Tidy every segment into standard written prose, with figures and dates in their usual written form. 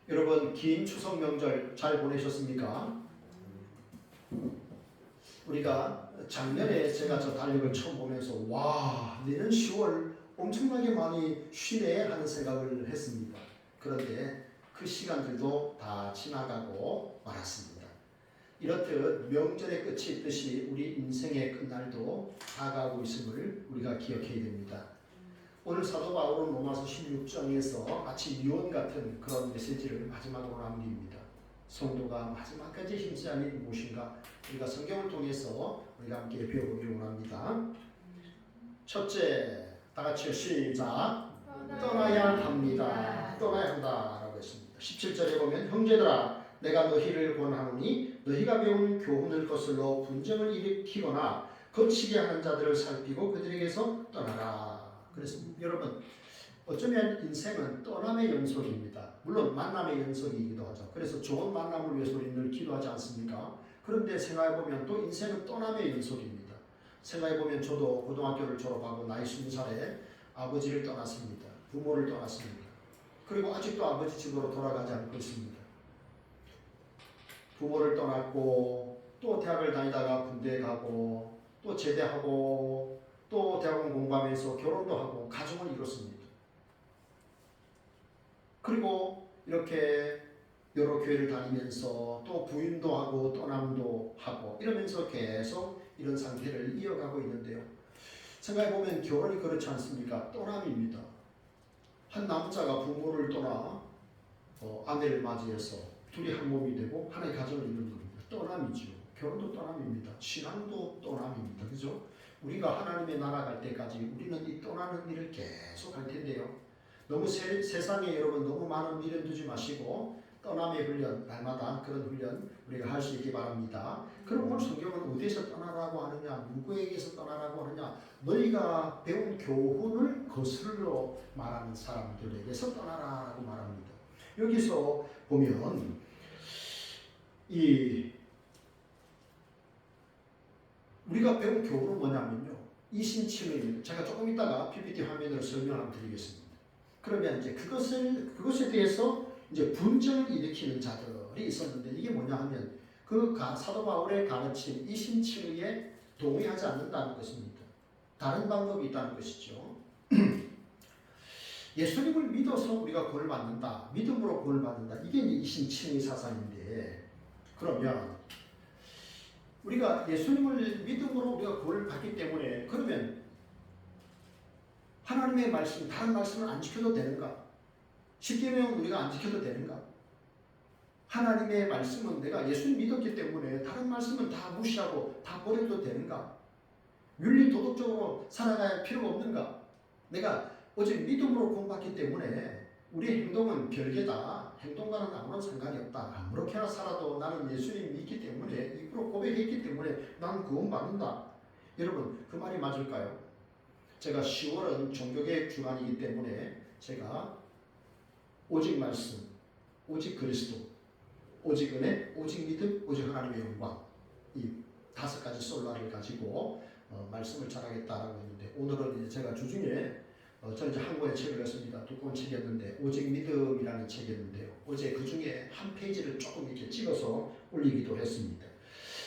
여러분 긴 추석 명절 잘 보내셨습니까? 우리가 작년에 제가 저 달력을 처음 보면서 와, 내년 10월 엄청나게 많이 쉬네 하는 생각을 했습니다. 그런데 그 시간들도 다 지나가고 말았습니다. 이렇듯 명절의 끝이 있듯이 우리 인생의 끝날도 다가오고 있음을 우리가 기억해야 됩니다. 오늘 사도 바울은 로마서 16장에서 마치 유언 같은 그런 메시지를 마지막으로 남깁니다. 성도가 마지막까지 힘쓰는 일이 무엇인가? 우리가 성경을 통해서 우리가 함께 배워보기를 원합니다. 첫째, 다 같이 시작. 떠나야 합니다. 떠나야 한다라고 했습니다. 17절에 보면 형제들아 내가 너희를 권하노니 너희가 배운 교훈을 거슬러 분쟁을 일으키거나 거치게 하는 자들을 살피고 그들에게서 떠나라. 그렇습니다. 여러분 어쩌면 인생은 떠남의 연속입니다. 물론 만남의 연속이기도 하죠. 그래서 좋은 만남을 위해서 우리는 늘 기도하지 않습니까? 그런데 생각해보면 또 인생은 떠남의 연속입니다. 생각해보면 저도 고등학교를 졸업하고 나이 20살에 아버지를 떠났습니다. 부모를 떠났습니다. 그리고 아직도 아버지 집으로 돌아가지 않고 있습니다. 부모를 떠났고 또 대학을 다니다가 군대에 가고 또 제대하고 또 대학원 공부하면서 결혼도 하고 가정을 이뤘습니다. 그리고 이렇게 여러 교회를 다니면서 또 부인도 하고 떠남도 하고 이러면서 계속 이런 상태를 이어가고 있는데요. 생각해보면 결혼이 그렇지 않습니까? 떠남입니다. 한 남자가 부모를 떠나 아내를 맞이해서 둘이 한 몸이 되고 하나의 가정을 이루는 겁니다. 떠남이죠. 결혼도 떠남입니다. 신앙도 떠남입니다. 그죠? 우리가 하나님의 나라 갈 때까지 우리는 이 떠나는 일을 계속 할 텐데요. 너무 세상에 여러분 너무 많은 미련 두지 마시고 떠남의 훈련, 날마다 그런 훈련 우리가 할 수 있기 바랍니다. 그럼 오늘 성경은 어디에서 떠나라고 하느냐, 누구에게서 떠나라고 하느냐, 너희가 배운 교훈을 거슬러 말하는 사람들에게서 떠나라고 말합니다. 여기서 보면 우리가 배운 교훈은 뭐냐면요, 이신칭의입니다. 제가 조금 이따가 PPT 화면으로 설명을 드리겠습니다. 그러면 이제 그것에 대해서 이제 분쟁을 일으키는 자들이 있었는데 이게 뭐냐 하면 그 사도 바울의 가르침 이신칭의에 동의하지 않는다는 것입니다. 다른 방법이 있다는 것이죠. 예수님을 믿어서 우리가 구원을 받는다. 믿음으로 구원을 받는다. 이게 이제 이신칭의 사상인데, 그러면 우리가 예수님을 믿음으로 우리가 구원을 받기 때문에 그러면 하나님의 말씀, 다른 말씀을 안 지켜도 되는가? 십계명 우리가 안 지켜도 되는가? 하나님의 말씀은 내가 예수님 믿었기 때문에 다른 말씀은 다 무시하고 다 버려도 되는가? 윤리 도덕적으로 살아가야 할 필요가 없는가? 내가 어제 믿음으로 구원받기 때문에 우리 행동은 별개다. 행동과는 아무런 상관이 없다. 아무렇게나 살아도 나는 예수님 믿기 때문에 입으로 고백했기 때문에 나는 구원받는다. 여러분 그 말이 맞을까요? 제가 10월은 종교개혁 주간이기 때문에 제가 오직 말씀, 오직 그리스도, 오직 은혜, 오직 믿음, 오직 하나님의 영광, 이 5가지 솔라를 가지고 말씀을 전하겠다라고 했는데, 오늘은 이제 제가 주중에 저는 이제 한국의 책을 읽었습니다. 두꺼운 책이었는데 오직 믿음이라는 책이었는데요. 어제 그 중에 한 페이지를 조금 이렇게 찍어서 올리기도 했습니다.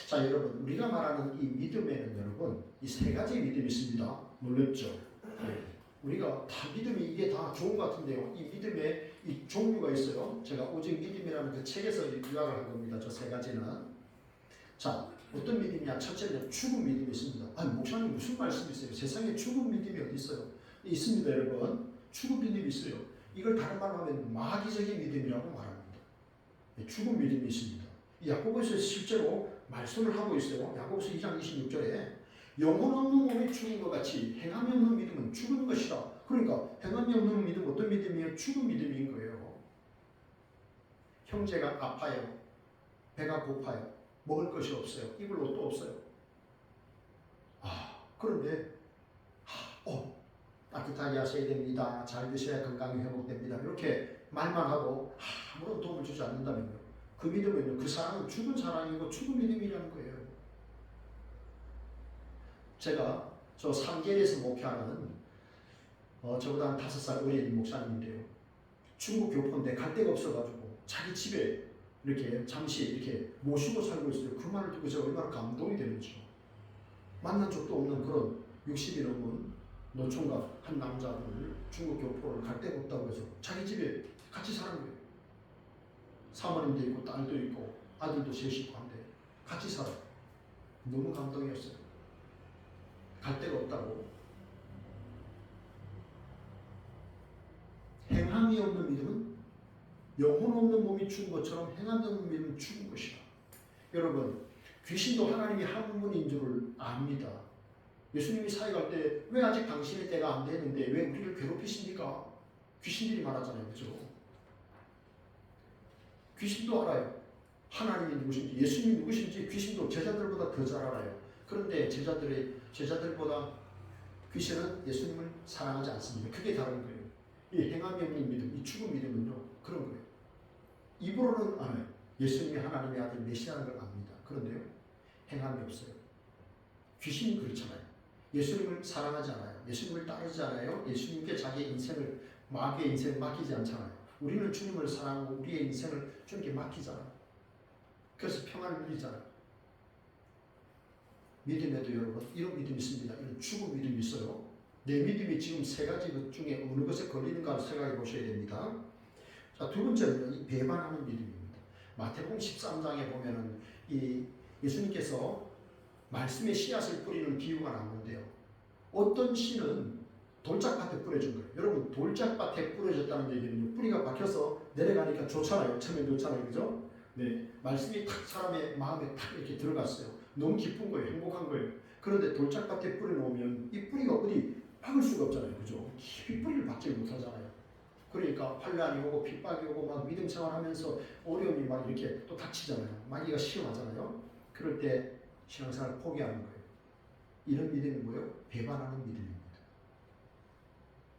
자, 여러분 우리가 말하는 이 믿음에는 여러분 이 3가지 믿음이 있습니다. 놀랍죠? 네. 우리가 다 믿음이 이게 다 좋은 것 같은데요. 이 믿음에 이 종류가 있어요. 제가 오직 믿음이라는 그 책에서 요약을 한 겁니다. 저 3가지는. 자, 어떤 믿음이냐? 첫째는 죽은 믿음이 있습니다. 아니 목사님 무슨 말씀이 있어요? 세상에 죽은 믿음이 어디 있어요? 있습니다, 여러분. 죽은 믿음이 있어요. 이걸 다른 말로 하면 마귀적인 믿음이라고 말합니다. 죽은 믿음이 있습니다. 야고보서 실제로 말씀을 하고 있어요. 야고보서 2장 26절에 영혼 없는 몸이 죽은 것 같이 행함이 없는 믿음은 죽은 것이다. 그러니까 행함이 없는 믿음 어떤 믿음이에요? 죽은 믿음인 거예요. 형제가 아파요. 배가 고파요. 먹을 것이 없어요. 입을 옷도 없어요. 그런데 따뜻하게 하셔야 됩니다. 잘 드셔야 건강이 회복됩니다. 이렇게 말만 하고 아무런 도움을 주지 않는다면요. 그 믿음은요, 그 사람은 죽은 사람이고 죽은 믿음이라는 거예요. 제가 저 상계에서 목회하는 저보다 한 5살 어린 목사님인데요. 중국 교포인데 갈 데가 없어가지고 자기 집에 이렇게 잠시 이렇게 모시고 살고 있어요. 그 말을 듣고 제가 얼마나 감동이 되는지요. 만난 적도 없는 그런 60이 넘은 노총각 한 남자분을 중국 교포를 갈 데가 없다고 해서 자기 집에 같이 사는 거예요. 사모님도 있고 딸도 있고 아들도 셋이 있고 한데 같이 살아. 너무 감동이었어요. 갈 데가 없다고. 행함이 없는 믿음은 영혼 없는 몸이 죽은 것처럼 행함이 없는 믿음은 죽은 것이다. 여러분, 귀신도 하나님이 한 분인 줄을 압니다. 예수님이 사역할 때 왜 아직 당신의 때가 안 됐는데 왜 우리를 괴롭히십니까? 귀신들이 말하잖아요. 그죠? 귀신도 알아요. 하나님이 누구신지, 예수님이 누구신지 귀신도 제자들보다 더 잘 알아요. 그런데 제자들보다 귀신은 예수님을 사랑하지 않습니다. 그게 다른 거예요. 이 행함이 없는 믿음, 이 죽은 믿음은요, 그런 거예요. 입으로는 알아요. 예수님이 하나님의 아들 메시아라는 걸 압니다. 그런데요, 행함이 없어요. 귀신이 그렇잖아요. 예수님을 사랑하지 않아요. 예수님을 따르지 않아요. 예수님께 자기의 인생을, 마귀의 인생을 맡기지 않잖아요. 우리는 주님을 사랑하고 우리의 인생을 주님께 맡기잖아요. 그래서 평안을 누리잖아요. 믿음에도 여러분 이런 믿음이 있습니다. 이런 죽은 믿음이 있어요. 내 믿음이 지금 세 가지 것 중에 어느 것에 걸리는가 생각해 보셔야 됩니다. 자, 두 번째는 이 배반하는 믿음입니다. 마태복음 13장에 보면은 이 예수님께서 말씀의 씨앗을 뿌리는 비유가 나오는데요. 어떤 씨는 돌짝밭에 뿌려준 거예요. 여러분, 돌짝밭에 뿌려졌다는 얘기는요, 뿌리가 박혀서 내려가니까 좋잖아요. 처음엔 좋잖아요. 그죠? 네. 말씀이 탁 사람의 마음에 탁 이렇게 들어갔어요. 너무 기쁜 거예요. 행복한 거예요. 그런데 돌짝밭에 뿌려놓으면 이 뿌리가 어디 박을 수가 없잖아요. 그죠? 깊이 뿌리를 박지 못하잖아요. 그러니까 환란이 오고 핍박이 오고 막 믿음 생활하면서 어려움이 막 이렇게 또 닥치잖아요. 마귀가 시험하잖아요. 그럴 때 신앙생활을 포기하는 거예요. 이런 믿음이 뭐예요? 배반하는 믿음입니다.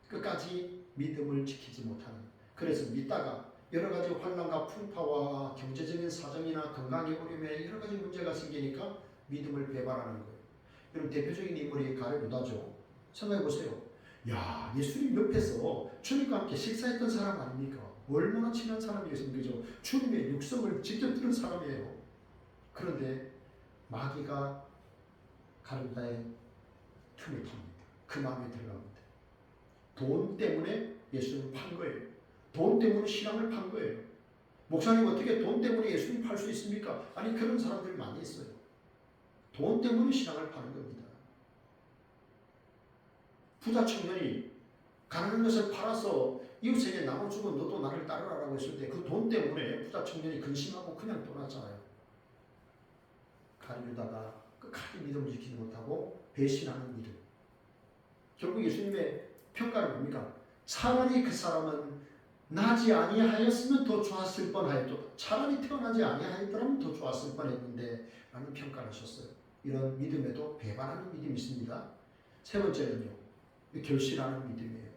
끝까지 믿음을 지키지 못하는. 그래서 믿다가 여러 가지 환난과 풍파와 경제적인 사정이나 건강의 어려움에 여러 가지 문제가 생기니까 믿음을 배반하는 거예요. 여러분, 대표적인 인물이 가룟 유다죠. 생각해 보세요. 야, 예수님 옆에서 주님과 함께 식사했던 사람 아닙니까? 얼마나 친한 사람이겠습니까? 그죠? 주님의 육성을 직접 들은 사람이에요. 그런데 마귀가 가룟 유다의 틈을 탑니다. 그 마음에 들어갑니다. 돈 때문에 예수님을 판 거예요. 돈 때문에 신앙을 판 거예요. 목사님, 어떻게 돈 때문에 예수님 팔 수 있습니까? 아니, 그런 사람들이 많이 있어요. 돈 때문에 신앙을 파는 겁니다. 부자 청년이 가난한 것을 팔아서 이웃에게 나눠주고 너도 나를 따르라고 했을 때 그 돈 때문에 부자 청년이 근심하고 그냥 떠났잖아요. 가룟 유다가 끝까지 믿음을 지키지 못하고 배신하는 믿음. 결국 예수님의 평가는 뭡니까? 차라리 그 사람은 나지 아니하였으면 더 좋았을 뻔하였죠. 차라리 태어나지 아니하였더라면 더 좋았을 뻔했는데 라는 평가를 하셨어요. 이런 믿음에도 배반하는 믿음이 있습니다. 세 번째는요, 결실하는 믿음이에요.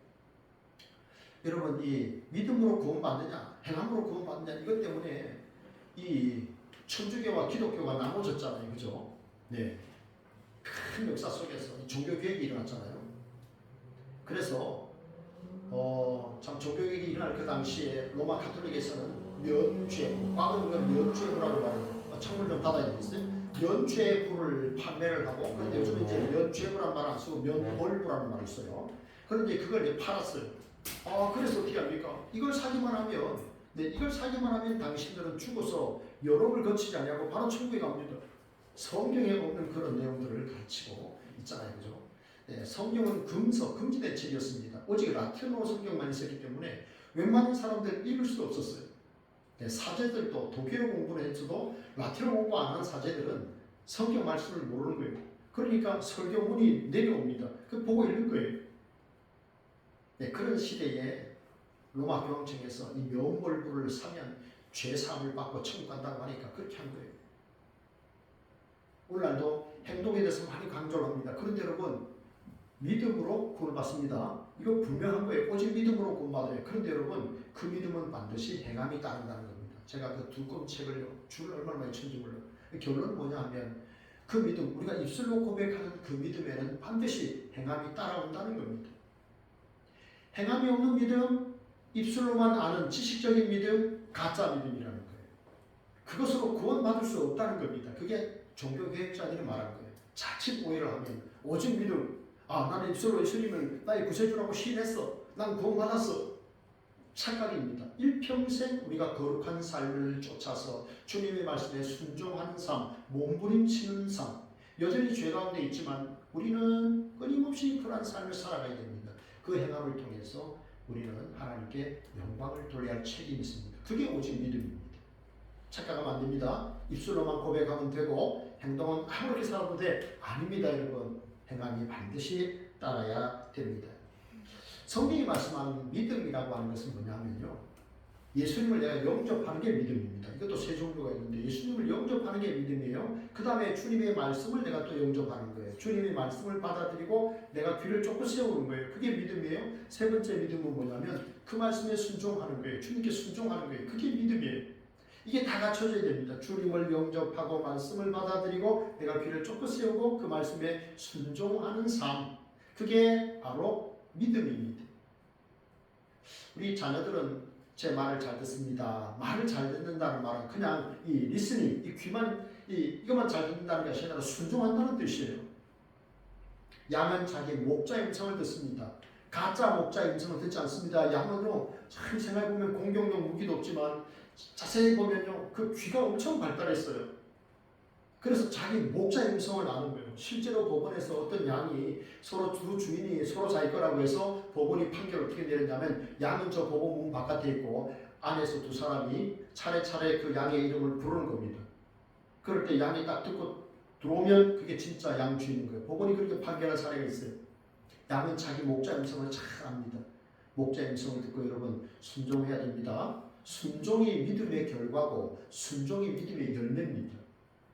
여러분, 이 믿음으로 구원받느냐 행함으로 구원받느냐 이것 때문에 이 천주교와 기독교가 나눠졌잖아요. 그죠? 네. 큰 역사 속에서 종교개혁이 일어났잖아요. 그래서 참 종교개혁이 일어날 그 당시에 로마 가톨릭에서는 면죄부, 과거는 면죄부라고 말해요. 창문 좀 닫아야 되겠어요? 면죄부를 판매를 하고, 그런데 요즘 이제 면죄부라는 말 안 쓰고 면벌부라는 말이 있어요. 그런데 그걸 이제 팔았어요. 그래서 어떻게 합니까? 이걸 사기만 하면, 이걸 사기만 하면 당신들은 죽어서 여록을 거치지 않냐고 바로 천국에 갑니다. 성경에 없는 그런 내용들을 가르치고 있잖아요. 그죠? 네, 성경은 금지된 책이었습니다. 오직 라틴어 성경만 있었기 때문에 웬만한 사람들 읽을 수도 없었어요. 네, 사제들도 독일어 공부를 했어도 라틴어 공부 안 하는 사제들은 성경 말씀을 모르는 거예요. 그러니까 설교문이 내려옵니다. 그 보고 읽는 거예요. 네, 그런 시대에 로마 교황청에서 이 면벌부를 사면 죄사함을 받고 천국 간다고 하니까 그렇게 한 거예요. 오늘날도 행동에 대해서 많이 강조를 합니다. 그런데 여러분, 믿음으로 구원받습니다. 이거 분명한 거예요. 오직 믿음으로 구원받아요. 그런데 여러분, 그 믿음은 반드시 행함이 따른다는 겁니다. 제가 그 두꺼운 책을 줄 얼마나 많이 쳤는지 몰라요. 결론은 뭐냐 하면 그 믿음, 우리가 입술로 고백하는 그 믿음에는 반드시 행함이 따라온다는 겁니다. 행함이 없는 믿음, 입술로만 아는 지식적인 믿음, 가짜 믿음이라는 거예요. 그것으로 구원받을 수 없다는 겁니다. 그게 종교개혁자들이 말한 거예요. 자칫 오해를 하면 오직 믿음, 나는 입술로 예수님을 나의 구세주라고 시인했어. 난 구원받았어. 착각입니다. 일평생 우리가 거룩한 삶을 쫓아서 주님의 말씀에 순종하는 삶, 몸부림치는 삶, 여전히 죄 가운데 있지만 우리는 끊임없이 그러한 삶을 살아가야 됩니다. 그 행함을 통해서 우리는 하나님께 영광을 돌려야 할 책임이 있습니다. 그게 오직 믿음입니다. 착각하면 안 됩니다. 입술로만 고백하면 되고 행동은 아무렇게 살아도 돼. 아닙니다, 여러분. 행함이 반드시 따라야 됩니다. 성경이 말씀하는 믿음이라고 하는 것은 뭐냐면요, 예수님을 내가 영접하는 게 믿음입니다. 이것도 세 종류가 있는데 예수님을 영접하는 게 믿음이에요. 그 다음에 주님의 말씀을 내가 또 영접하는 거예요. 주님의 말씀을 받아들이고 내가 귀를 쫓고 세우는 거예요. 그게 믿음이에요. 세 번째 믿음은 뭐냐면 그 말씀에 순종하는 거예요. 주님께 순종하는 거예요. 그게 믿음이에요. 이게 다 갖춰져야 됩니다. 주님을 영접하고 말씀을 받아들이고 내가 귀를 쫓고 세우고 그 말씀에 순종하는 삶, 그게 바로 믿음입니다. 우리 자녀들은 제 말을 잘 듣습니다. 말을 잘 듣는다는 말은 그냥 이 리스닝, 이 귀만, 이것만 잘 듣는다는 것이 아니라 순종한다는 뜻이에요. 양은 자기 목자의 음성을 듣습니다. 가짜 목자의 음성을 듣지 않습니다. 양은요, 참 생각해보면 공격용 무기도 없지만 자세히 보면요, 그 귀가 엄청 발달했어요. 그래서 자기 목자의 음성을 아는 거예요. 실제로 법원에서 어떤 양이 서로 두 주인이 서로 자기 거라고 해서 법원이 판결을 어떻게 내렸냐면, 양은 저 법원 문 바깥에 있고 안에서 두 사람이 차례차례 그 양의 이름을 부르는 겁니다. 그럴 때 양이 딱 듣고 들어오면 그게 진짜 양 주인인 거예요. 법원이 그렇게 판결한 사례가 있어요. 양은 자기 목자의 음성을 잘 압니다. 목자의 음성을 듣고 여러분 순종해야 됩니다. 순종이 믿음의 결과고 순종이 믿음의 열매입니다.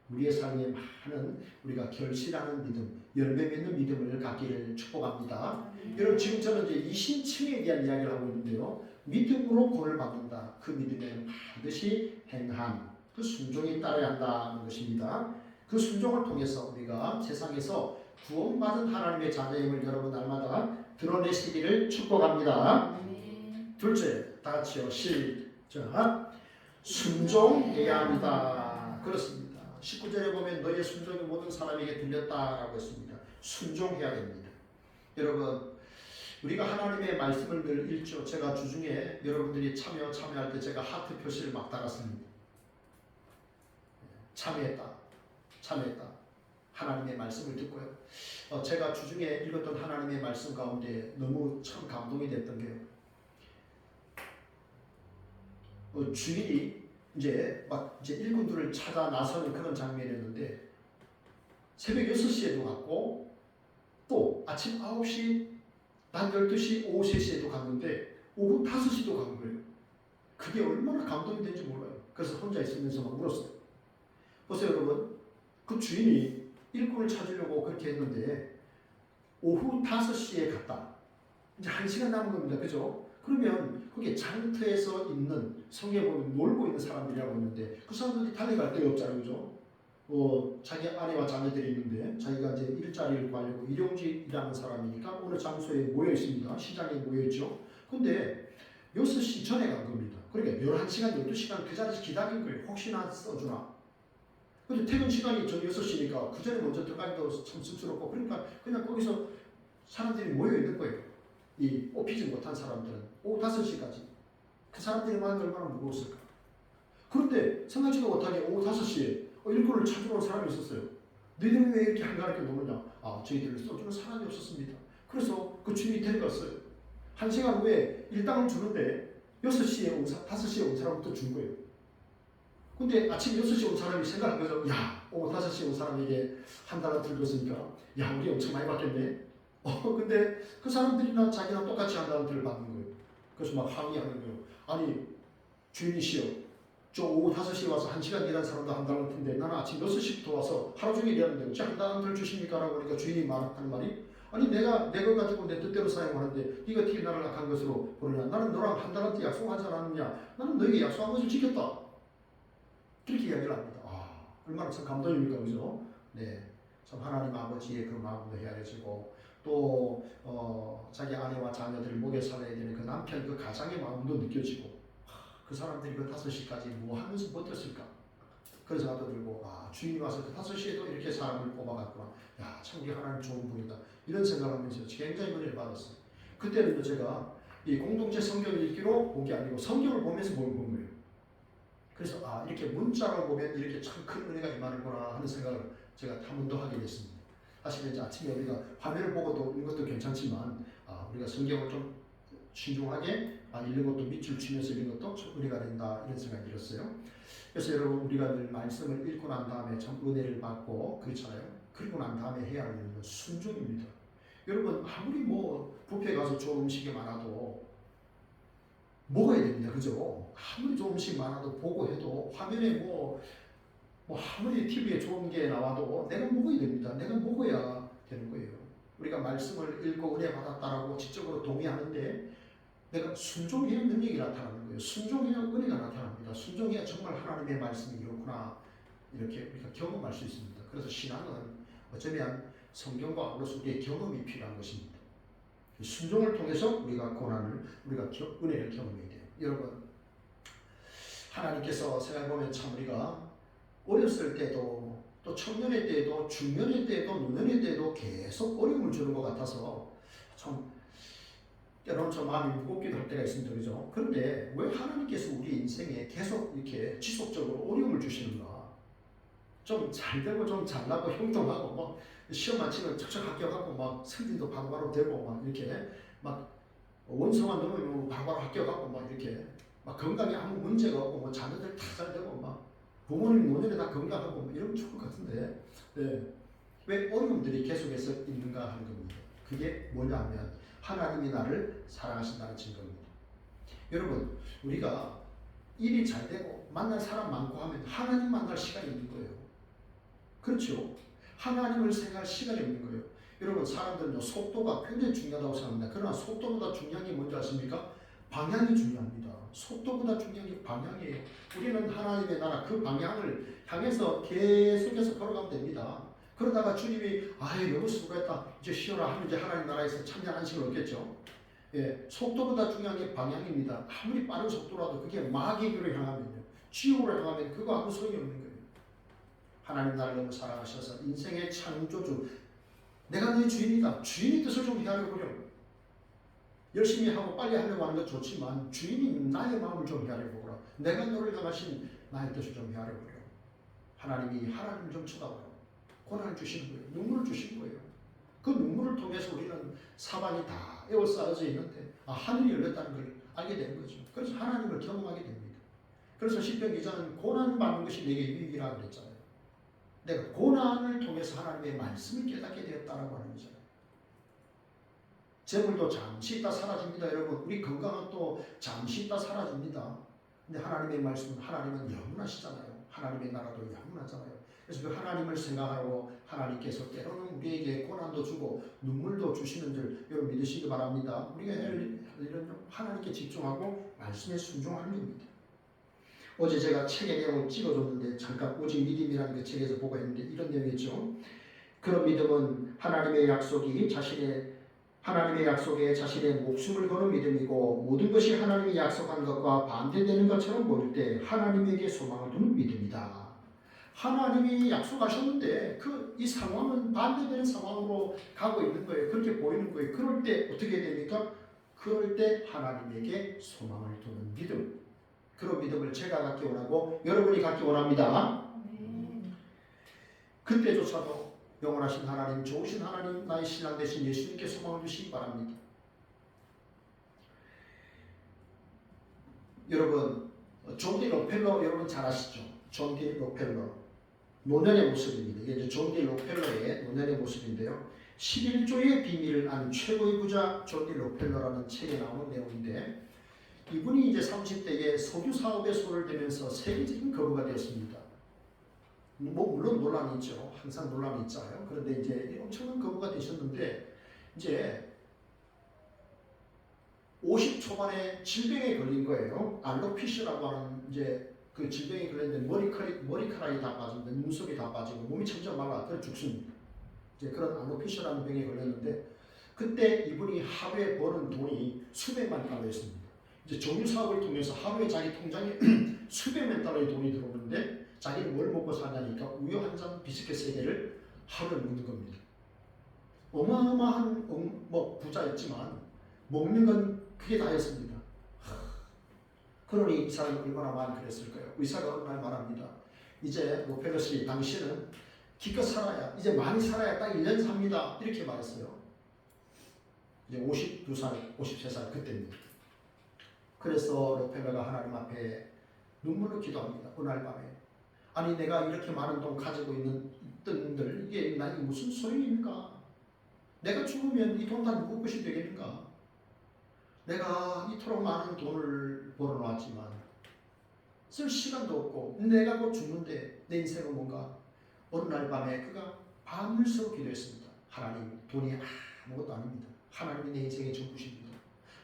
우리의 삶에 많은 우리가 결실하는 믿음, 열매 맺는 믿음을 갖기를 축복합니다. 여러분 지금 저는 이제 이신칭에 대한 이야기를 하고 있는데요. 믿음으로 구원을 받는다. 그 믿음에는 반드시 행함, 그 순종이 따라야 한다는 것입니다. 그 순종을 통해서 우리가 세상에서 구원받은 하나님의 자녀임을 여러분 날마다 드러내시기를 축복합니다. 둘째, 다 같이요. 시작. 순종해야 합니다. 그렇습니다. 19절에 보면 너의 순종이 모든 사람에게 들렸다라고 했습니다. 순종해야 됩니다. 여러분 우리가 하나님의 말씀을 늘 읽죠. 제가 주중에 여러분들이 참여할 때 제가 하트 표시를 막 달았습니다. 참여했다. 하나님의 말씀을 듣고요. 제가 주중에 읽었던 하나님의 말씀 가운데 너무 참 감동이 됐던 게요. 주일이 이제 일꾼들을 찾아 나서는 그런 장면이었는데 새벽 6시에도 갔고 또 아침 9시, 낮 12시, 오후 3시에도 갔는데 오후 5시도 간 거예요. 그게 얼마나 감동이 된지 몰라요. 그래서 혼자 있으면서 막 울었어요. 보세요 여러분, 그 주인이 일꾼을 찾으려고 그렇게 했는데 오후 5시에 갔다. 이제 1시간 남은 겁니다. 그죠? 그러면 그게 장터에서 있는, 성경에 보면 놀고 있는 사람들이라고 있는데 그 사람들이 달려갈 데가 없잖아요. 그죠? 자기 아내와 자녀들이 있는데 자기가 이제 일자리를 구하려고 일용직이라는 사람이니까 어느 장소에 모여 있습니다. 시장에 모여 있죠. 근데 6시 전에 간 겁니다. 그러니까 11시간, 12시간 그 자리에서 기다린 거예요. 혹시나 써주나. 근데 퇴근 시간이 저 6시니까 그 전에 먼저 들어가기도 참 쑥스럽고, 그러니까 그냥 거기서 사람들이 모여 있는 거예요. 이 뽑히지 못한 사람들은 오후 5시까지. 그 사람들이 마음이 얼마나 무거웠을까. 그런데 생각지도 못하게 오후 5시에 일꾼을 찾으러 온 사람이 있었어요. 너희들은 왜 이렇게 한가롭게 노느냐. 저희들을 써주는 사람이 없었습니다. 그래서 그 주인이 데려갔어요. 1시간 후에 일당을 주는데 5시에 온 사람부터 준 거예요. 근데 아침 6시에 온 사람이 생각한 거죠. 야, 오후 5시에 온 사람에게 한 달러를 줬으니까 야, 우리 엄청 많이 받겠네. 근데 그 사람들이나 자기랑 똑같이 한 달러를 받는 거예요. 그래서 막 항의하는 거예요. 아니, 주인이시여, 저 오후 5시에 와서 1시간 일한 사람도 한 달러인데 나는 아침 6시부터 와서 하루 종일 일하는데 어찌 한 달러를 주십니까? 라고 하니까 주인이 하는 말이, 아니 내가 내 것 가지고 내 뜻대로 사용하는데 네가 어떻게 나를 악한 것으로 보느냐. 나는 너랑 한 달한테 약속하지 않았느냐. 나는 너에게 약속한 것을 지켰다. 그렇게 이야기를 합니다. 얼마나 참 감동입니까? 그죠? 네. 참 하나님 아버지의 그 마음도 헤아려지고 또 자기 아내와 자녀들을 먹여 살려야 되는 그 남편 그 가장의 마음도 느껴지고 그 사람들이 그 5시까지 뭐 하면서 버텼을까? 그런 생각도 들고 주인이 와서 그 5시에도 이렇게 사람을 뽑아갔구나. 야, 참 우리 하나님 좋은 분이다. 이런 생각을 하면서 굉장히 은혜를 받았어요. 그때는 제가 이 공동체 성경을 읽기로 본 게 아니고 성경을 보면서 본 거예요. 그래서 이렇게 문자로 보면 이렇게 참 큰 은혜가 임하는구나 하는 생각을 제가 한 번 더 하게 됐습니다. 사실 이제 아침에 우리가 화면을 보고도 읽는 것도 괜찮지만 우리가 성경을 좀 신중하게 읽는 것도 밑줄 치면서 읽는 것도 좀 은혜가 된다 이런 생각이 들었어요. 그래서 여러분 우리가 늘 말씀을 읽고 난 다음에 참 은혜를 받고 그렇잖아요. 그리고 난 다음에 해야 하는 일은 순종입니다. 여러분 아무리 뭐 뷔페 가서 좋은 음식이 많아도 먹어야 됩니다. 그죠? 아무리 좋은 음식 많아도 보고 해도 화면에 뭐 아무리 TV에 좋은 게 나와도 내가 먹어야 됩니다. 내가 먹어야 되는 거예요. 우리가 말씀을 읽고 은혜 받았다라고 지적으로 동의하는데 내가 순종해야 능력이 나타나는 거예요. 순종해야 은혜가 나타납니다. 순종해야 정말 하나님의 말씀이 이렇구나 이렇게 우리가 경험할 수 있습니다. 그래서 신앙은 어쩌면 성경과 아울러서 우리의 경험이 필요한 것입니다. 순종을 통해서 우리가 고난을 우리가 은혜를 경험해야 돼요. 여러분 하나님께서 생각해보면 참 우리가 어렸을 때도 또 청년의 때에도 중년의 때에도 노년의 때에도 계속 어려움을 주는 것 같아서 참 때로는 좀 마음이 무겁기도 할 때가 있습니다. 그죠? 그런데 왜 하나님께서 우리 인생에 계속 이렇게 지속적으로 어려움을 주시는가? 좀 잘되고 좀 잘나고 형통하고 막 시험 마치면 척척 합격하고 막 승진도 바로바로 되고 막 이렇게 막 원서만 넣으면 바로바로 합격하고 막 이렇게 막 건강에 아무 문제가 없고 뭐 자녀들 다 잘 되고 막 부모님 노년에 다 건강하고 뭐 이러면 좋을 것 같은데 왜 어려움들이 계속해서 있는가 하는 겁니다. 그게 뭐냐면 하나님이 나를 사랑하신다는 증거입니다. 여러분 우리가 일이 잘 되고 만날 사람 많고 하면 하나님 만날 시간이 있는 거예요. 그렇죠? 하나님을 생각할 시간이 없는 거예요. 여러분 사람들은 속도가 굉장히 중요하다고 생각합니다. 그러나 속도보다 중요한 게 뭔지 아십니까? 방향이 중요합니다. 속도보다 중요한 게 방향이에요. 우리는 하나님의 나라 그 방향을 향해서 계속해서 걸어가면 됩니다. 그러다가 주님이 너무 수고했다 이제 쉬어라 하면 이제 하나님 나라에서 참된 안식을 얻겠죠. 속도보다 중요한 게 방향입니다. 아무리 빠른 속도라도 그게 마귀교로 향하면요, 지옥으로 향하면 그거 아무 소용이 없는 거예요. 하나님 나를 너무 사랑하셔서 인생의 창조주 내가 네 주인이다. 주인의 뜻을 좀 헤아려 보려. 열심히 하고 빨리 하려고 하는 건 좋지만 주인이 나의 마음을 좀 헤아려 보거라. 내가 너를 향하신 나의 뜻을 좀 헤아려 보려. 하나님이 하나님을 좀 쳐다보라. 고난을 주시는 거예요. 눈물을 주시는 거예요. 그 눈물을 통해서 우리는 사방이 다 에워싸여져 있는데 하늘이 열렸다는 걸 알게 되는 거죠. 그래서 하나님을 경험하게 됩니다. 그래서 시편 기자는 고난을 받는 것이 내게 유익이라고 그랬잖아요. 내가 고난을 통해서 하나님의 말씀을 깨닫게 되었다라고 하는 거잖아요. 재물도 잠시 있다 사라집니다. 여러분 우리 건강은 또 잠시 있다 사라집니다. 근데 하나님의 말씀은 하나님은 영원하시잖아요. 하나님의 나라도 영원하잖아요. 그래서 그 하나님을 생각하고 하나님께서 때로는 우리에게 고난도 주고 눈물도 주시는 줄 여러분 믿으시기 바랍니다. 우리가 이런 하나님께 집중하고 말씀에 순종하는 겁니다. 어제 제가 책의 내용을 찍어줬는데 잠깐 오직 믿음이라는 그 책에서 보고 있는데 이런 내용이죠. 그런 믿음은 하나님의 약속에 자신의 목숨을 거는 믿음이고 모든 것이 하나님이 약속한 것과 반대되는 것처럼 보일 때 하나님에게 소망을 두는 믿음이다. 하나님이 약속하셨는데 이 상황은 반대되는 상황으로 가고 있는 거예요. 그렇게 보이는 거예요. 그럴 때 어떻게 됩니까? 그럴 때 하나님에게 소망을 두는 믿음. 그런 믿음을 제가 갖기 원하고 여러분이 갖기 원합니다. 그때조차도 영원하신 하나님, 좋으신 하나님, 나의 신랑 되신 예수님께 소망을 주시기 바랍니다. 여러분, 존 디 록펠러 여러분 잘 아시죠? 존 디 록펠러. 노년의 모습입니다. 이게 이제 존 디 록펠러의 노년의 모습인데요. 11조의 비밀을 아는 최고의 부자 존 디 록펠러라는 책에 나오는 내용인데 이분이 이제 30대에 석유 사업에 손을 대면서 세계적인 거부가 되었습니다. 물론 논란이 있죠. 항상 논란이 있잖아요. 그런데 이제 엄청난 거부가 되셨는데 이제 50 초반에 질병에 걸린 거예요. 알로피시라고 하는 이제 그 질병에 걸렸는데 머리카락이 다 빠집니다. 눈썹이 다 빠지고 몸이 점점 말라 그래 죽습니다. 이제 그런 알로피시라는 병에 걸렸는데 그때 이분이 하루에 버는 돈이 수백만 달러였습니다. 이제 정유 사업을 통해서 하루에 자기 통장에 수백만 달러의 돈이 들어오는데 자기는 뭘 먹고 사냐니까 우유 한 잔 비스킷 3개를 하루에 먹는 겁니다. 어마어마한 부자였지만 먹는 건 그게 다였습니다. 그러니 이 사람이 얼마나 많이 그랬을까요? 의사가 어느 날 말합니다. 이제 로펠러스 당신은 기껏 살아야 이제 많이 살아야 딱 1년 삽니다. 이렇게 말했어요. 이제 52살, 53살 그때입니다. 그래서 로펠러가 하나님 앞에 눈물로 기도합니다. 어느 날 밤에 아니 내가 이렇게 많은 돈 가지고 있는 들 이게 나에게 무슨 소용입니까? 내가 죽으면 이 돈 다 누구 것이 되겠는가? 내가 이토록 많은 돈을 벌어놨지만 쓸 시간도 없고 내가 곧 죽는데 내 인생은 뭔가? 어느 날 밤에 그가 밤을 새워 기도했습니다. 하나님 돈이 아무것도 아닙니다. 하나님이 내 인생의 전부십니다.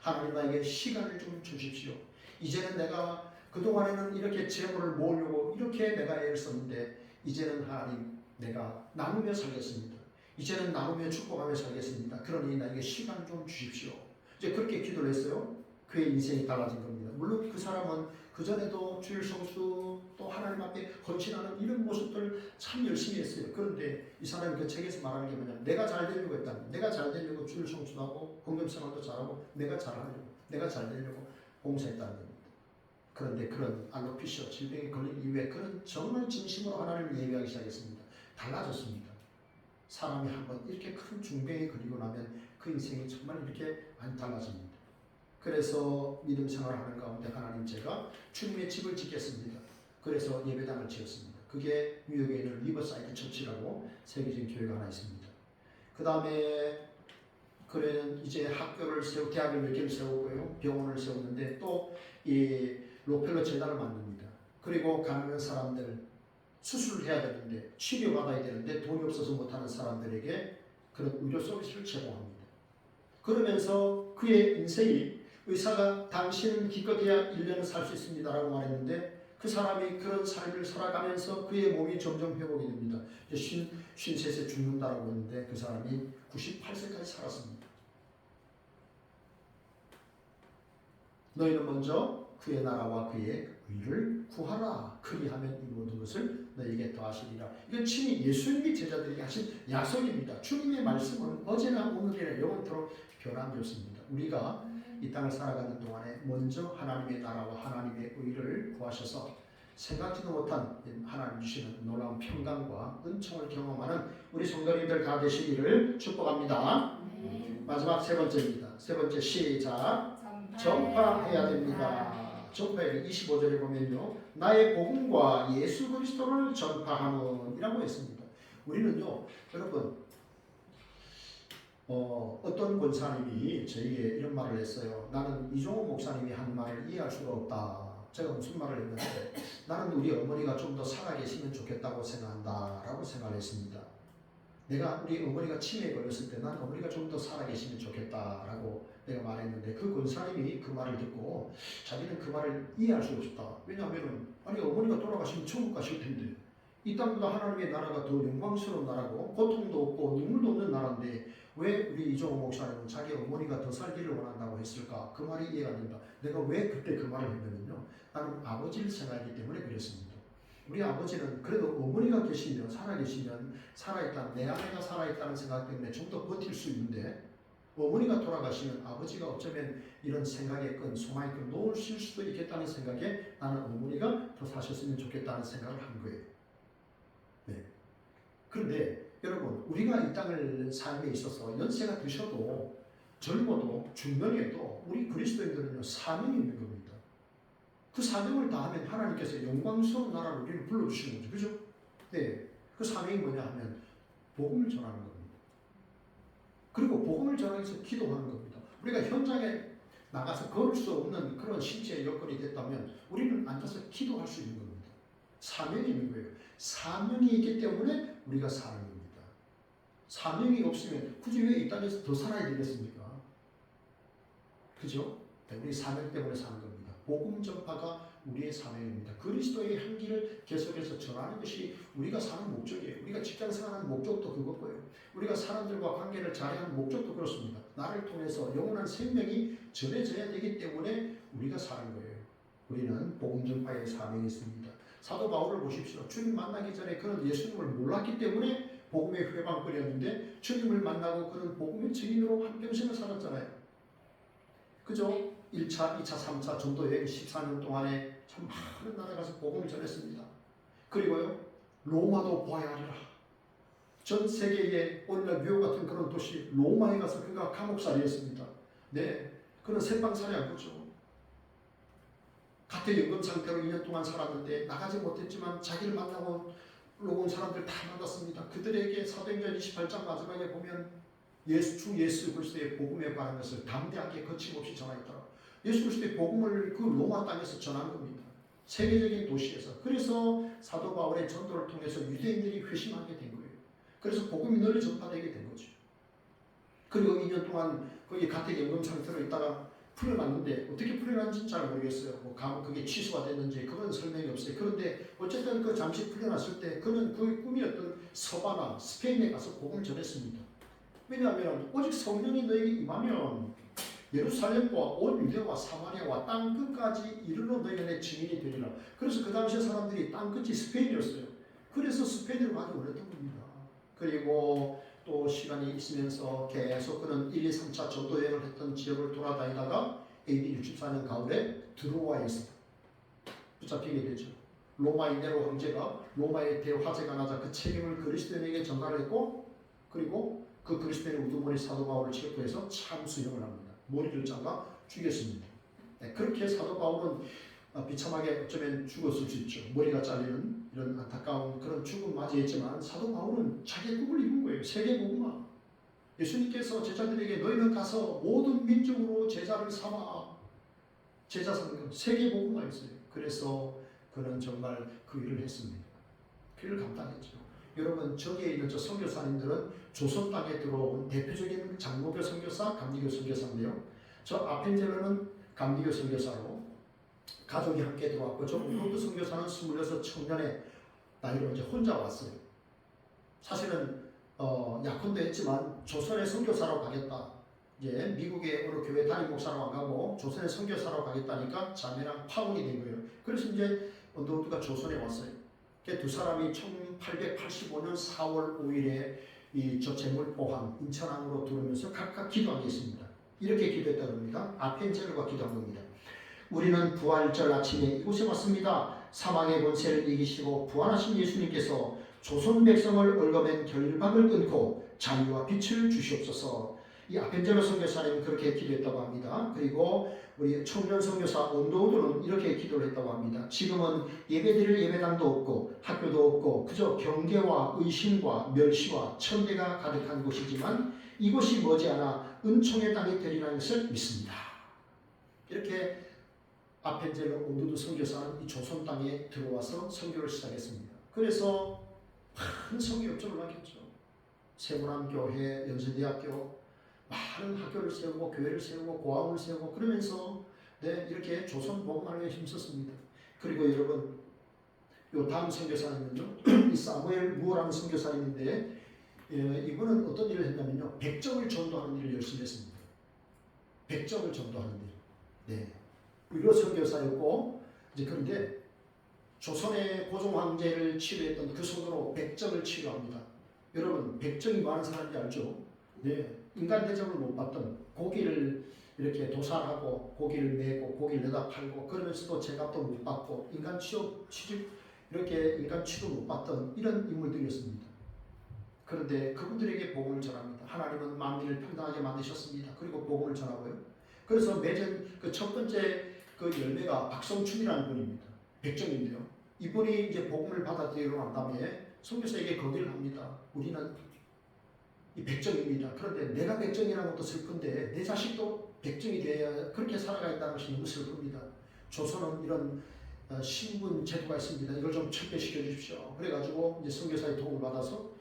하나님 나에게 시간을 좀 주십시오. 이제는 내가 그동안에는 이렇게 재물을 모으려고 이렇게 내가 애를 썼는데 이제는 하나님 내가 나누며 살겠습니다. 이제는 나누며 축복하며 살겠습니다. 그러니 나에게 시간 좀 주십시오. 이제 그렇게 기도를 했어요. 그의 인생이 달라진 겁니다. 물론 그 사람은 그전에도 주일 성수 또 하나님 앞에 헌신하는 이런 모습들 참 열심히 했어요. 그런데 이 사람이 그 책에서 말하는 게 뭐냐면 내가 잘 되려고 했다. 내가 잘 되려고 주일 성수도 하고 헌금생활도 잘하고 내가 잘 되려고 봉사했다는 겁니다. 그런데 그런 알로피시아 질병에 걸린 이후에 그런 정말 진심으로 하나님을 예배하기 시작했습니다. 달라졌습니다. 사람이 한번 이렇게 큰 중병에 걸리고 나면 그 인생이 정말 이렇게 안 달라집니다. 그래서 믿음 생활하는 가운데 하나님 제가 주님의 집을 짓겠습니다. 그래서 예배당을 지었습니다. 그게 뉴욕에 있는 리버사이드 처치라고 세계적인 교회가 하나 있습니다. 그 다음에 그는 이제 학교를 대학을 몇 개를 세우고요. 병원을 세웠는데 또 이 로펠러 재단을 만듭니다. 그리고 가난한 사람들 수술을 해야 되는데 치료받아야 되는데 돈이 없어서 못하는 사람들에게 그런 의료 서비스를 제공합니다. 그러면서 그의 인생이 의사가 당신은 기껏해야 1년을 살 수 있습니다 라고 말했는데 그 사람이 그런 삶을 살아가면서 그의 몸이 점점 회복이 됩니다. 53세 죽는다라고 했는데 그 사람이 98세까지 살았습니다. 너희는 먼저 그의 나라와 그의 의를 구하라. 그리하면 이 모든 것을 너희에게 더하시리라. 이건 친히 예수님이 제자들에게 하신 약속입니다. 주님의 말씀은 어제나 오늘이나 영원토록 변함이 없습니다. 우리가 이 땅을 살아가는 동안에 먼저 하나님의 나라와 하나님의 의를 구하셔서 생각지도 못한 하나님 주시는 놀라운 평강과 은총을 경험하는 우리 성도님들 다 되시기를 축복합니다. 마지막 세 번째입니다. 세 번째 시작. 전파해야 됩니다. 전파해야 25절에 보면요. 나의 복음과 예수 그리스도를 전파하는이라고 했습니다. 우리는요. 여러분 어떤 권사님이 저에게 이런 말을 했어요. 나는 이종호 목사님이 한 말을 이해할 수가 없다. 제가 무슨 말을 했는데 나는 우리 어머니가 좀 더 살아계시면 좋겠다고 생각한다 라고 생각을 했습니다. 내가 우리 어머니가 치매에 걸렸을 때 난 어머니가 좀 더 살아계시면 좋겠다라고 내가 말했는데 그 권사님이 그 말을 듣고 자기는 그 말을 이해할 수 없었다. 왜냐하면 아니 어머니가 돌아가시면 천국 가실 텐데 이 땅보다 하나님의 나라가 더 영광스러운 나라고 고통도 없고 눈물도 없는 나라인데 왜 우리 이종호 목사님은 자기 어머니가 더 살기를 원한다고 했을까? 그 말이 이해가 안 된다. 내가 왜 그때 그 말을 했냐면요. 나는 아버지를 생각하기 때문에 그랬습니다. 우리 아버지는 그래도 어머니가 계시면 살아계시면 살아있다 내 아내가 살아있다는 생각 때문에 좀 더 버틸 수 있는데 어머니가 돌아가시면 아버지가 어쩌면 이런 생각에 끈 소망에 끈 놓으실 수도 있겠다는 생각에 나는 어머니가 더 사셨으면 좋겠다는 생각을 한 거예요. 네. 그런데 여러분 우리가 이 땅을 삶에 있어서 연세가 드셔도 젊어도 중년에도 우리 그리스도인들은요 사명이 있는 겁니다. 그 사명을 다하면 하나님께서 영광스러운 나라를 우리를 불러주시는 거죠. 그죠? 네. 그 사명이 뭐냐 하면 복음을 전하는 겁니다. 그리고 복음을 전하기 위해서 기도하는 겁니다. 우리가 현장에 나가서 걸을 수 없는 그런 신체의 여건이 됐다면 우리는 앉아서 기도할 수 있는 겁니다. 사명이 있는 거예요. 사명이 있기 때문에 우리가 사는 겁니다. 사명이 없으면 굳이 왜 이 땅에서 더 살아야 되겠습니까? 그죠? 네, 우리 사명 때문에 사는 겁니다. 복음 전파가 우리의 사명입니다. 그리스도의 향기를 계속해서 전하는 것이 우리가 사는 목적이에요. 우리가 직장 생활하는 목적도 그거고요. 우리가 사람들과 관계를 잘하는 목적도 그렇습니다. 나를 통해서 영원한 생명이 전해져야 되기 때문에 우리가 사는 거예요. 우리는 복음 전파의 사명이 있습니다. 사도 바울을 보십시오. 주님 만나기 전에 그는 예수님을 몰랐기 때문에 복음의 회방거리였는데 주님을 만나고 그는 복음의 증인으로 한평생을 살았잖아요. 그죠? 1차, 2차, 3차 전도 여행 14년 동안에 참 많은 나라에 가서 복음을 전했습니다. 그리고요, 로마도 보아야 하리라. 전 세계의 오늘날 뉴욕 같은 그런 도시 로마에 가서 그가 감옥살이했습니다. 네, 그는 새빵살이 한 거죠. 같은 연금 상태로 2년 동안 살았는데 나가지 못했지만 자기를 만나고 온 사람들 다 만났습니다. 그들에게 사도행전 28장 마지막에 보면 주 예수 그리스도의 복음에 관한 것을 담대하게 거침없이 전하였더라. 예수 그리스도의 복음을 그 로마 땅에서 전한 겁니다. 세계적인 도시에서. 그래서 사도 바울의 전도를 통해서 유대인들이 회심하게 된 거예요. 그래서 복음이 널리 전파되게 된 거죠. 그리고 2년 동안 거기 가택 연금 상태로 있다가 풀려났는데 어떻게 풀려났는지 잘 모르겠어요. 그게 취소가 됐는지 그건 설명이 없어요. 그런데 어쨌든 그 잠시 풀려났을 때 그는 그 꿈이었던 서바나 스페인에 가서 복음을 전했습니다. 왜냐하면 오직 성령이 너에게 임하면 예루살렘과 온 유대와 사마리아와 땅 끝까지 이르러 너희가 내 증인이 되리라. 그래서 그 당시에 사람들이 땅 끝이 스페인이었어요. 그래서 스페인으로 가기 원했던 겁니다. 그리고 또 시간이 있으면서 계속 그는 1, 2, 3차 전도 여행을 했던 지역을 돌아다니다가 AD 64년 가을에 드로아에서 붙잡히게 되죠. 로마의 네로 황제가 로마의 대화재가 나자 그 책임을 그리스도인에게 전가를 했고, 그리고 그 그리스도인의 우두머리 사도 바울을 체포해서 참수형을 합니다. 머리를 잘라 죽였습니다. 네, 그렇게 사도 바울은 비참하게 어쩌면 죽었을 수 있죠. 머리가 잘리는 이런 안타까운 그런 죽음 맞이했지만 사도 바울은 자기의 꿈을 이룬 거예요. 세계복음화. 예수님께서 제자들에게 너희는 가서 모든 민족으로 제자를 삼아. 제자 삼는 세계복음화였어요. 그래서 그는 정말 그 일을 했습니다. 그 일을 감당했죠. 여러분, 저기에 있는 저 선교사님들은 조선 땅에 들어온 대표적인 장로교 선교사, 감리교 선교사인데요. 저 아펜젤러는 감리교 선교사로 가족이 함께 들어왔고, 저 우르드 선교사는 26 청년의 나이로 이제 혼자 왔어요. 사실은 약혼도 했지만 조선의 선교사로 가겠다. 이제 미국의 어느 교회 담임 목사로 안 가고 조선의 선교사로 가겠다니까 자매랑 파혼이 된 거예요. 그래서 이제 언더우드가 조선에 왔어요. 두 사람이 1885년 4월 5일에 저 제물포항 인천항으로 들어오면서 각각 기도한 게 있습니다. 이렇게 기도했다고 합니다. 아펜젤러가 기도한 겁니다. 우리는 부활절 아침에 이곳에 왔습니다. 사망의 권세를 이기시고 부활하신 예수님께서 조선 백성을 얽어맨 결박을 끊고 자유와 빛을 주시옵소서. 이 아펜젤러 선교사님은 그렇게 기도했다고 합니다. 그리고 우리 청년 선교사 언더우드는 이렇게 기도를 했다고 합니다. 지금은 예배드릴 예배당도 없고 학교도 없고 그저 경계와 의심과 멸시와 천대가 가득한 곳이지만 이곳이 머지않아 은총의 땅이 되리라는 것을 믿습니다. 이렇게 아펜젤러 언더우드 선교사는 이 조선 땅에 들어와서 선교를 시작했습니다. 그래서 많은 선교 업적을 남겼죠. 세문안교회, 연세대학교 많은 학교를 세우고 교회를 세우고 고아원을 세우고 그러면서 이렇게 조선 복음화에 힘썼습니다. 그리고 여러분, 요 다음 선교사님은요, 이 사무엘 무어라는 선교사님인데 이분은 어떤 일을 했냐면요, 백정을 전도하는 일을 열심히 했습니다. 백정을 전도하는 일. 네, 유로 선교사였고 이제 그런데 조선의 고종 황제를 치료했던 그 손으로 백정을 치료합니다. 여러분, 백정이 많은 사람인지 알죠? 네. 인간 대접을 못 받던 고기를 이렇게 도살하고 고기를 메고 고기를 내다 팔고 그러면서도 제값도 못 받고 인간 취직 이렇게 인간 취도 못 받던 이런 인물들이었습니다. 그런데 그분들에게 복음을 전합니다. 하나님은 만민을 평등하게 만드셨습니다. 그리고 복음을 전하고요. 그래서 맺은 그 첫 번째 그 열매가 박성춘이라는 분입니다. 백정인데요. 이분이 이제 복음을 받아들이고 난 다음에 선교사에게 거기를 합니다. 우리는 이 백정입니다. 그런데 내가 백정이라는 것도 슬픈데 내 자식도 백정이 돼야 그렇게 살아가겠다는 것이 너무 슬픕니다. 조선은 이런 신분 제도가 있습니다. 이걸 좀 철폐시켜 주십시오. 그래가지고 이제 선교사의 도움을 받아서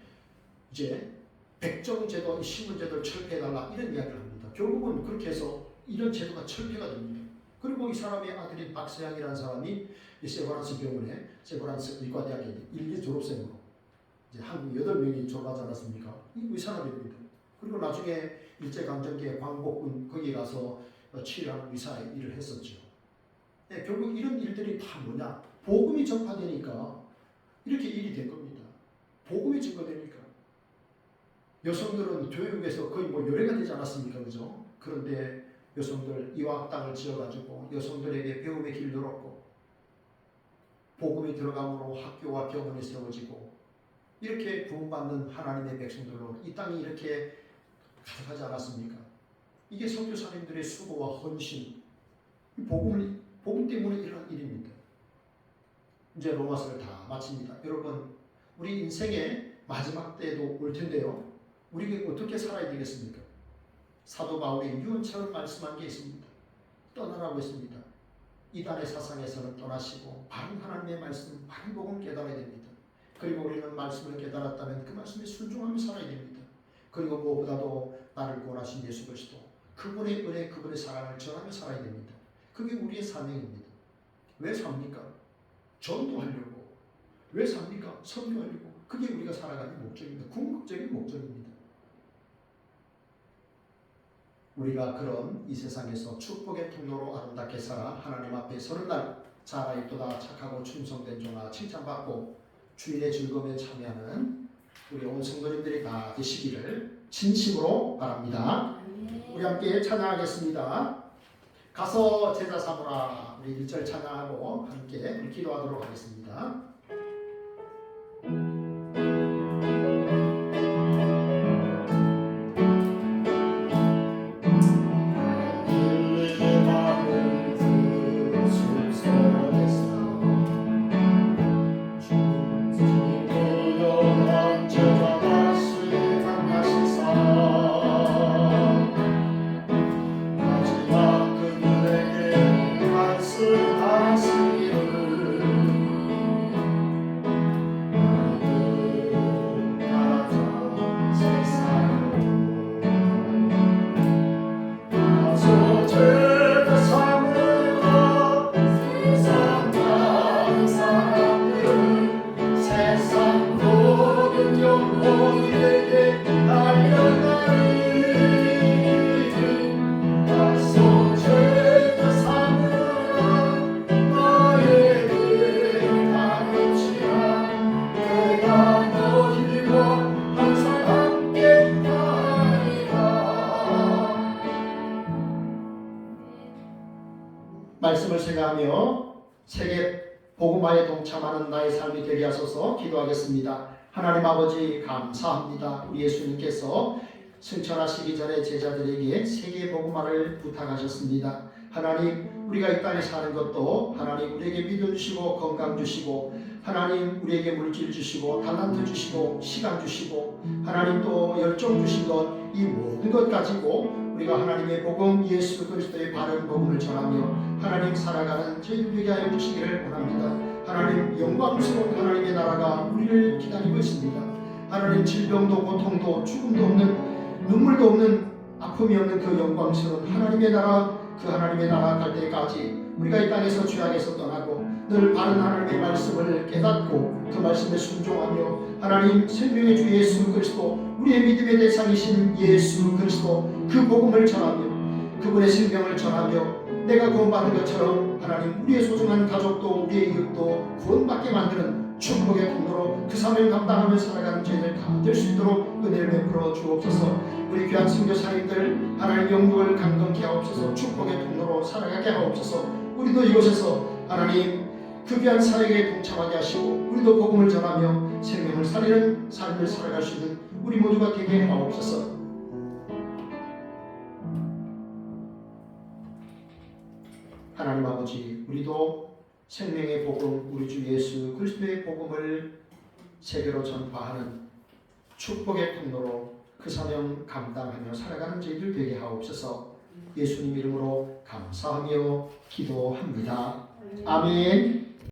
이제 백정 제도, 이 신분 제도를 철폐해달라 이런 이야기를 합니다. 결국은 그렇게 해서 이런 제도가 철폐가 됩니다. 그리고 이 사람의 아들인 박세양이라는 사람이 이 세브란스 병원에 세브란스 의과대학의 1기 졸업생으로 이제 한국 8명이 졸업하지 않았습니까? 이 사람입니다. 그리고 나중에 일제강점기에 광복군 거기 가서 치료하는 의사의 일을 했었죠. 네, 결국 이런 일들이 다 뭐냐? 복음이 전파되니까 이렇게 일이 된 겁니다. 복음이 증거되니까. 여성들은 교육에서 거의 뭐 요래가 되지 않았습니까? 그죠? 그런데 여성들 이화학당을 지어가지고 여성들에게 배움의 길 열었고 복음이 들어감으로 학교와 병원이 세워지고 이렇게 구원받는 하나님의 백성들로 이 땅이 이렇게 가득하지 않았습니까? 이게 선교사님들의 수고와 헌신, 복음 때문에 일어난 일입니다. 이제 로마서를 다 마칩니다. 여러분, 우리 인생의 마지막 때도 올 텐데요. 우리가 어떻게 살아야 되겠습니까? 사도 바울이 유언처럼 말씀한 게 있습니다. 떠나라고 했습니다. 이단의 사상에서는 떠나시고 바른 하나님의 말씀, 바른 복음 깨달아야 됩니다. 그리고 우리는 말씀을 깨달았다면 그 말씀에 순종하며 살아야 됩니다. 그리고 무엇보다도 나를 구원하신 예수 그리스도, 그분의 은혜, 그분의 사랑을 전하며 살아야 됩니다. 그게 우리의 사명입니다. 왜 삽니까? 전도하려고. 왜 삽니까? 선교하려고. 그게 우리가 살아가는 목적입니다. 궁극적인 목적입니다. 우리가 그런 이 세상에서 축복의 통로로 아름답게 살아 하나님 앞에 서는 날 잘하였도다 착하고 충성된 종아 칭찬받고 주일의 즐거움에 참여하는 우리 온 성도님들이 다 되시기를 진심으로 바랍니다. 우리 함께 찬양하겠습니다. 가서 제자 삼으라. 우리 1절 찬양하고 함께 우리 기도하도록 하겠습니다. 말씀을 생각하며 세계 복음화에 동참하는 나의 삶이 되게 하소서 기도하겠습니다. 하나님 아버지 감사합니다. 우리 예수님께서 승천하시기 전에 제자들에게 세계 복음화를 부탁하셨습니다. 하나님 우리가 이 땅에 사는 것도 하나님 우리에게 믿음 주시고 건강 주시고 하나님 우리에게 물질 주시고 달란트 주시고 시간 주시고 하나님 또 열정 주신 것 이 모든 것 가지고 우리가 하나님의 복음 예수 그리스도의 바른 복음을 전하며 하나님 살아가는 저희들 되게 하여 주시기를 원합니다. 하나님 영광스러운 하나님의 나라가 우리를 기다리고 있습니다. 하나님 질병도 고통도 죽음도 없는 눈물도 없는 아픔이 없는 그 영광스러운 하나님의 나라 그 하나님의 나라 갈 때까지 우리가 이 땅에서 죄악에서 떠나고 늘 바른 하나님의 말씀을 깨닫고 그 말씀에 순종하며 하나님 생명의 주 예수 그리스도 우리의 믿음의 대상이신 예수 그리스도 그 복음을 전하며 그분의 생명을 전하며 내가 구원받은 것처럼 하나님 우리의 소중한 가족도 우리의 이웃도 구원받게 만드는 축복의 통로로 그 사명을 감당하며 살아가는 저희들 다 될 수 있도록 은혜를 베풀어 주옵소서. 우리 귀한 선교사님들 하나님 영국을 강건케 하옵소서. 축복의 통로로 살아가게 하옵소서. 우리도 이곳에서 하나님 그 귀한 사역에 동참하게 하시고 우리도 복음을 전하며 생명을 살리는 삶을 살아갈 수 있는 우리 모두가 되게 하옵소서. 하나님 아버지 우리도 생명의 복음 우리 주 예수 그리스도의 복음을 세계로 전파하는 축복의 통로로 그 사명 감당하며 살아가는 저희들 되게 하옵소서. 예수님 이름으로 감사하며 기도합니다. 아멘.